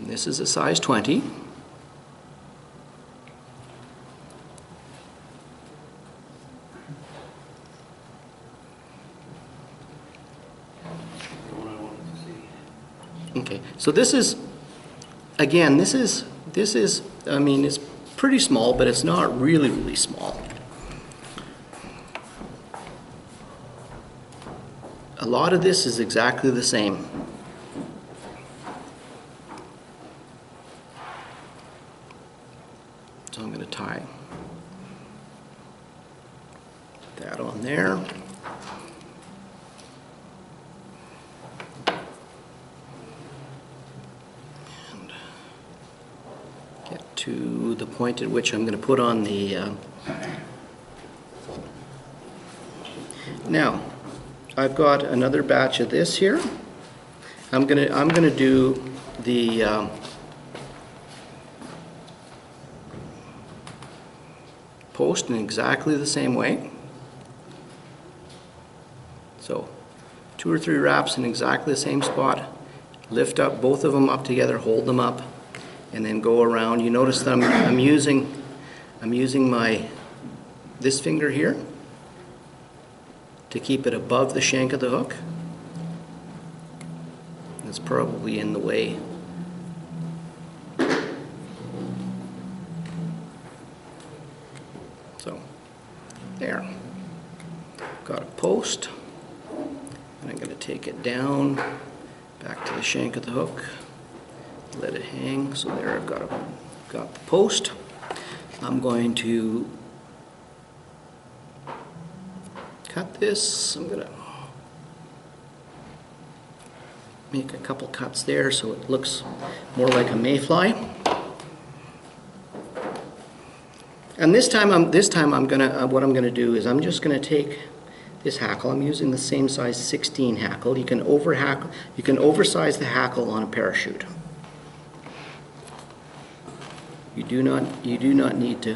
This is a size 20. Okay, so this is, again, this is, I mean, it's pretty small, but it's not really, really small. A lot of this is exactly the same. So I'm going to tie that on there. And get to the point at which I'm going to put on the... Now, I've got another batch of this here. I'm gonna do the post in exactly the same way. So 2 or 3 wraps in exactly the same spot. Lift up both of them up together, hold them up, and then go around. You notice that I'm using this finger here to keep it above the shank of the hook. It's probably in the way. So, there. Got a post, and I'm going to take it down, back to the shank of the hook, let it hang. So there, I've got the post. I'm going to cut this. I'm going to make a couple cuts there so it looks more like a mayfly. And this time I'm gonna what I'm gonna do is I'm just gonna take this hackle. I'm using the same size 16 hackle. You can oversize the hackle on a parachute. You do not need to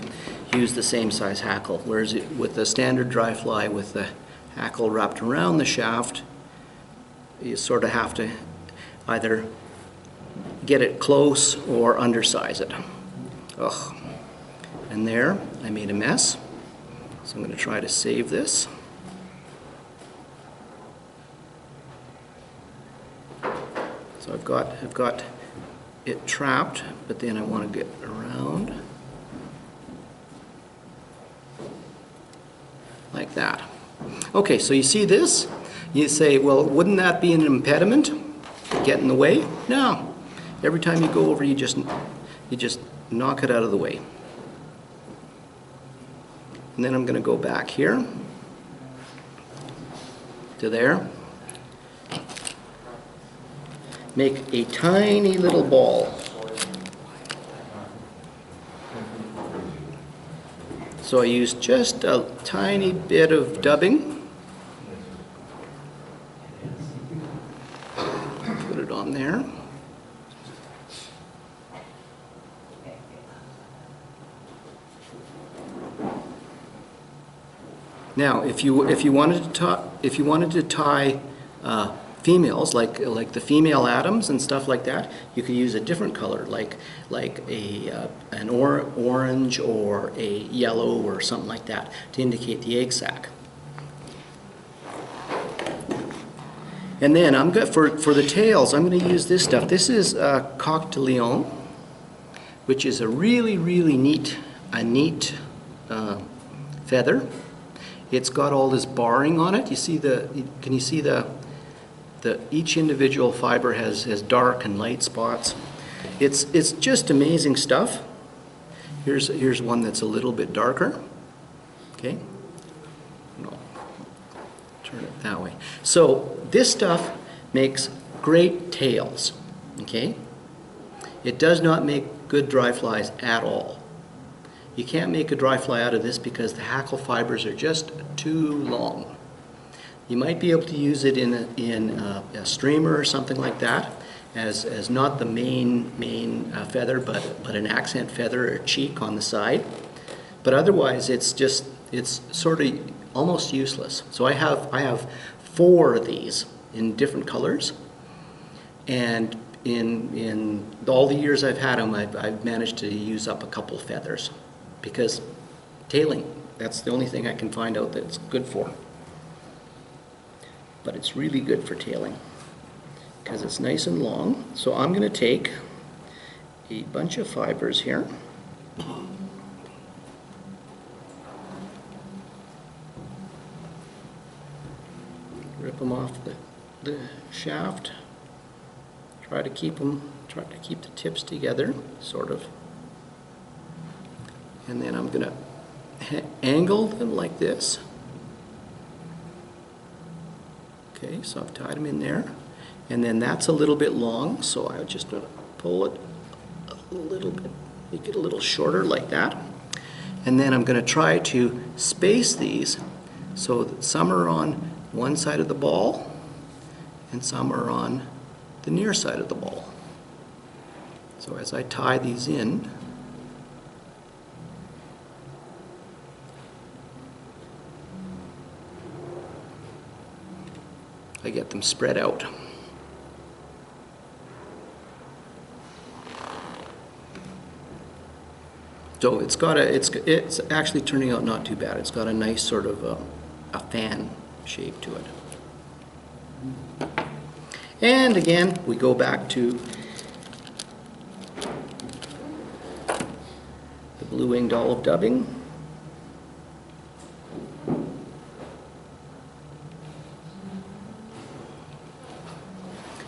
use the same size hackle. Whereas with the standard dry fly with the hackle wrapped around the shaft, you sort of have to either get it close or undersize it. Ugh. And there, I made a mess. So I'm going to try to save this. So I've got it trapped, but then I want to get around like that. Okay, so you see this? You say, well, wouldn't that be an impediment? Get in the way? No. Every time you go over, you just knock it out of the way. And then I'm going to go back here to there. Make a tiny little ball. So I use just a tiny bit of dubbing. Put it on there. Now, if you wanted to tie females like the female Adams and stuff like that, you could use a different color, like an orange or a yellow or something like that to indicate the egg sac. And then for the tails, I'm going to use this stuff. This is Coq de Lion, which is a really neat feather. It's got all this barring on it. You see can you see each individual fiber has dark and light spots. It's just amazing stuff. Here's one that's a little bit darker. Okay. No. Turn it that way. So this stuff makes great tails. Okay. It does not make good dry flies at all. You can't make a dry fly out of this because the hackle fibers are just too long. You might be able to use it in a streamer or something like that as not the main feather, but an accent feather or cheek on the side. But otherwise, it's sort of almost useless. So I have 4 of these in different colors, and in all the years I've had them, I've managed to use up a couple feathers because tailing, that's the only thing I can find out that it's good for. But it's really good for tailing because it's nice and long. So I'm going to take a bunch of fibers here. Rip them off the shaft. Try to keep the tips together, sort of. And then I'm going to angle them like this. Okay, so I've tied them in there. And then that's a little bit long, so I'm just going to pull it a little bit, make it a little shorter like that. And then I'm going to try to space these so that some are on one side of the ball and some are on the near side of the ball. So as I tie these in, I get them spread out. So it's actually turning out not too bad. It's got a nice sort of a fan shape to it. And again, we go back to the blue-winged olive dubbing.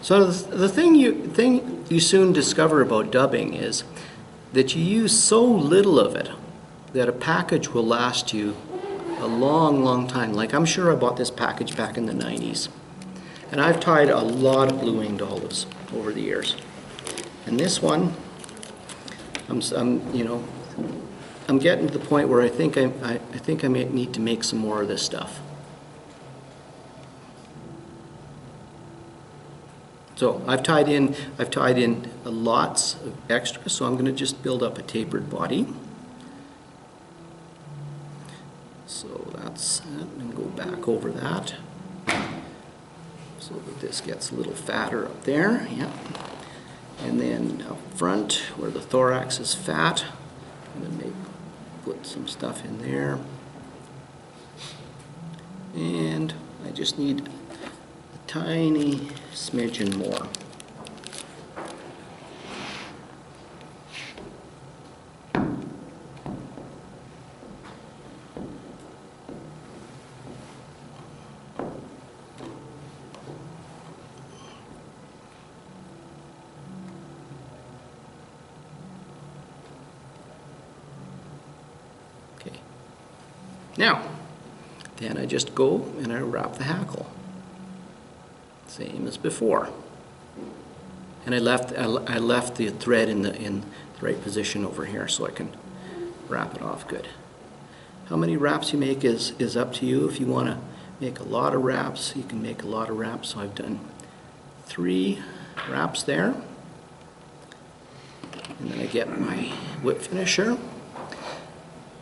So the thing you soon discover about dubbing is that you use so little of it that a package will last you a long, long time. Like I'm sure I bought this package back in the 90s. And I've tied a lot of blue-winged olives over the years. And this one, I'm getting to the point where I think I may need to make some more of this stuff. So I've tied in lots of extra, so I'm going to just build up a tapered body. So that's that, and go back over that so that this gets a little fatter up there. Yeah. And then up front, where the thorax is fat, I'm going to put some stuff in there. And I just need a tiny smidgen more. Okay. Now, then I just go and I wrap the hackle. Same as before. And I left the thread in the right position over here so I can wrap it off good. How many wraps you make is up to you. If you want to make a lot of wraps, you can make a lot of wraps. So I've done 3 wraps there. And then I get my whip finisher.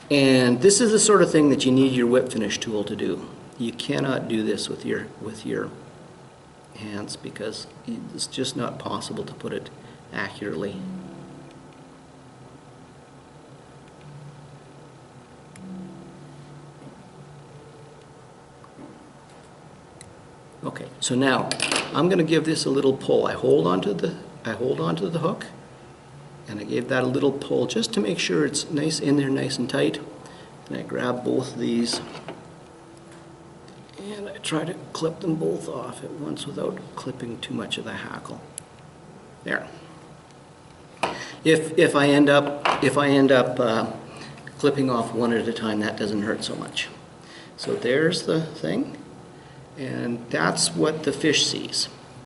And this is the sort of thing that you need your whip finish tool to do. You cannot do this with your hands because it's just not possible to put it accurately. Okay, so now I'm going to give this a little pull. I hold onto the hook, and I gave that a little pull just to make sure it's nice in there, nice and tight. And I grab both of these. And I try to clip them both off at once without clipping too much of the hackle. There. If I end up clipping off one at a time, that doesn't hurt so much. So there's the thing, and that's what the fish sees.